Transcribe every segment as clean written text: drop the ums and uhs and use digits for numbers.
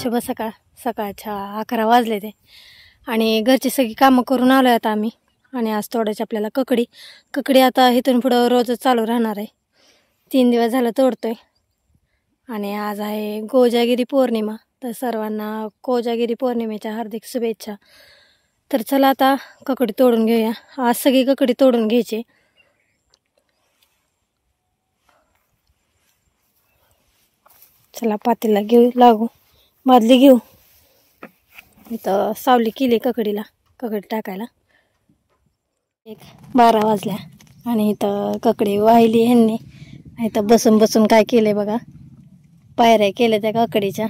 शुभ सकाळ. सकाळच्या 11 वाजले ते आणि घरची सगळी कामं करून आलो आता आम्ही. आणि आज तोडायची आपल्याला ककडी आता इथून पुढं रोजच चालू राहणार आहे. 3 दिवस झालं तोडतोय. आणि आज आहे कोजागिरी पौर्णिमा, तर सर्वांना कोजागिरी पौर्णिमेच्या हार्दिक शुभेच्छा. तर चला आता ककडी तोडून घेऊया. आज सगळी ककडी तोडून घ्यायची. चला पातेला घेऊ, लागू बादली घेऊ. इथं सावली केली ककडी टाकायला. 12 वाजल्या आणि इथं ककडी वाहिली ह्यांनी. इथं बसून बसून काय केलंय बघा, पायऱ्या केल्या त्या ककडीच्या.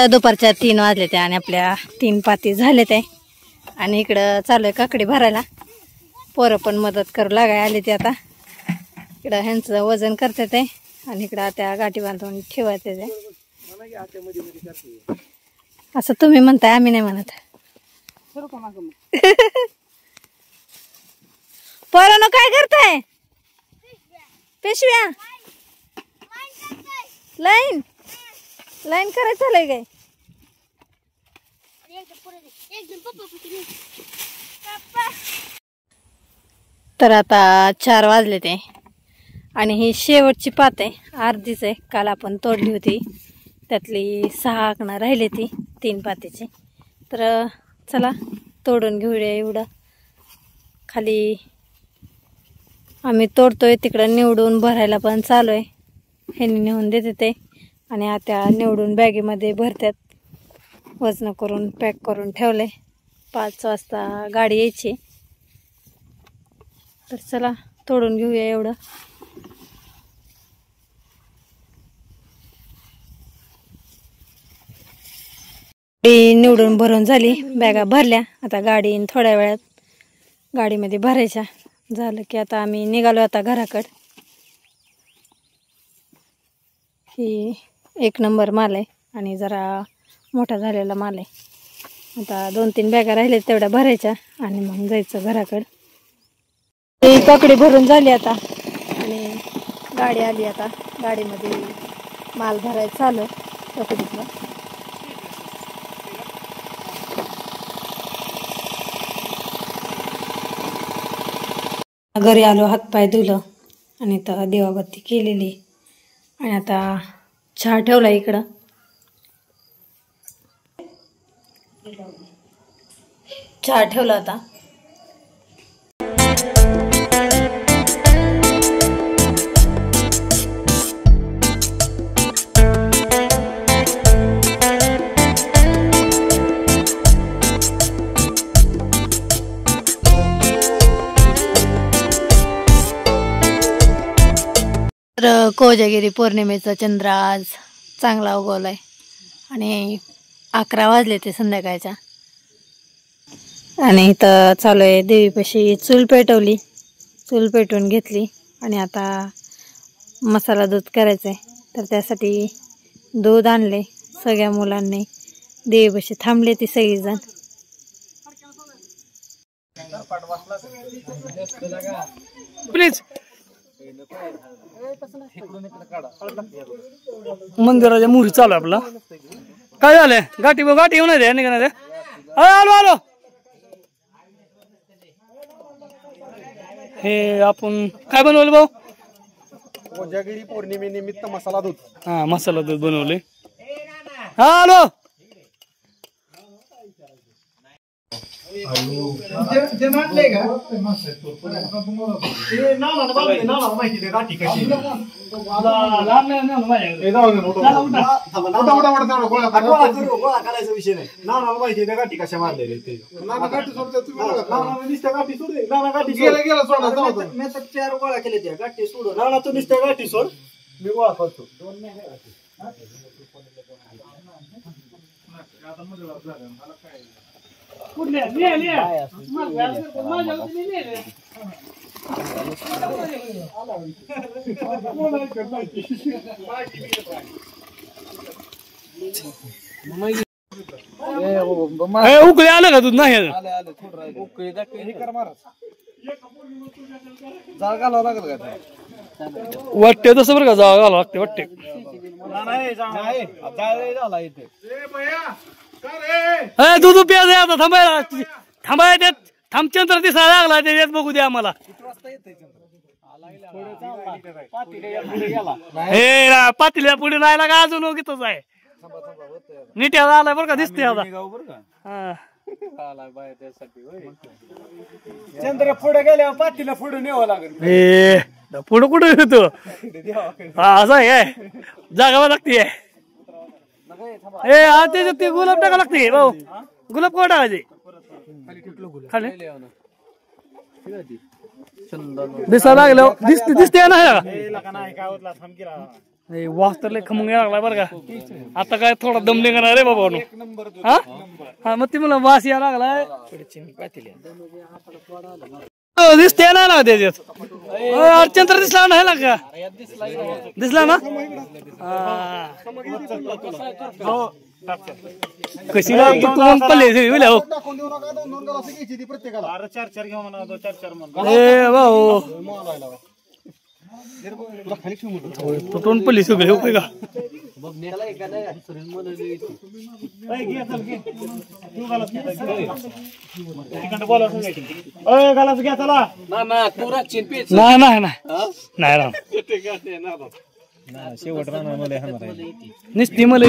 दुपारच्या 3 वाजले त्या आणि आपल्या 3 पाती झाले ते. आणि इकडं चालू आहे काकडी भरायला. पोरं पण मदत करू लागाय आले ते. आता इकडं ह्यांचं वजन करते ते आणि इकडं त्या गाठी बांधून ठेवायचे ते. असं तुम्ही म्हणताय, आम्ही नाही म्हणत. पोरांनो काय करताय? पिशव्या लाईन करायचं झालंय काय? तर आता 4 वाजले ते आणि ही शेवटची पात आहे, अर्धीच आहे. काल आपण तोडली होती, त्यातली 6 आकणं राहिली ती 3 पातीची. तर चला तोडून घेऊया. एवढं खाली आम्ही तोडतोय, तिकडं निवडून भरायला पण चालू आहे. ह्यांनी नेऊन देते ते आणि आता निवडून बॅगेमध्ये भरतात. वजन करून पॅक करून ठेवले. 5 वाजता गाडी यायची. तर चला तोडून घेऊया एवढं. गाडी निवडून भरून झाली, बॅगा भरल्या. आता गाडी थोड्या वेळात गाडीमध्ये भरायच्या. झालं की आता आम्ही निघालो आता घराकडं. ही 1 नंबर माल आहे आणि जरा मोठा झालेला माल आहे. आता 2-3 बॅगा राहिल्या तेवढ्या भरायच्या आणि मग जायचं घराकडं. ही ककडी भरून झाली आता आणि गाडी आली. आता गाडीमध्ये माल भरायचं चालू आहे ककडीतलं. घरी आलो, हातपाय धुलं आणि आता देवाबत्ती केलेली आणि आता चहा ठेवला इकडं. चहा ठेवला आता. तर कोजागिरी पौर्णिमेचा चंद्र आज चांगला उगवलाय आणि 11 वाजले ते संध्याकाळच्या. आणि इथं चालू आहे देवीपाशी चूल पेटवली, चूल पेटवून घेतली आणि आता मसाला दूध करायचंय. तर त्यासाठी दूध आणले. सगळ्या मुलांनी देवीपाशी थांबले ती सगळीजण. प्लीज मंदिराच्या मुरी चालू आपला. काय झालंय? गाठी येऊन नाही. आलो हे आपण काय बनवलं भाऊ? कोजागिरी पौर्णिमेनिमित्त मसाला दूध. हा, मसाला दूध बनवले. हा आलो. विषय नाही. नाना माहिती त्या गाठी कशा मारलेल्या ते. नाना गाठी सोडतात तुम्ही. नाना नुसत्या गाठी सोड. नाना गाठी गेला सोडा. मी तर 4 गोळा केले त्या गाठी सोड. नाना तू नुसत्या गाठी सोड, मी गोळा करतो. उकळी आलं का दूध? नाही उकळी कर महाराज. जाळ घालावं लागेल का वाटते तसं बरं का जावं घालावं लागते वाटते दूध प्याज आहे आता थांबायला त्यात थांबचंद्र दिसायला लागला त्याच्यात बघू द्या आम्हाला हे पातीला पुढे राहायला का अजून ओगीतच आहे नीट आलाय बरं का दिसते आता चंद्र पुढे गेल्यावर पातीला पुढे न्यावं लागेल पुढं कुठं येतो असं आहे काय जागा लागते त्याच्यात ते गुलाब टाका लागते भाऊ गुलाब कोण टाकायचे खाली दिसायला लागलं दिसते नाही वास तर लय खमून लागलाय बरं का आता काय थोडा दम निघणार रे बाबा हा मग ती मला वास या लागलाय दिसते ना ना त्याच्यात अर्चंत्र दिसला नाही का दिसला ना कशी पल्ले हो भाऊ तुटून पल्ली सगळे हो का नाही शेवट निस्ती मला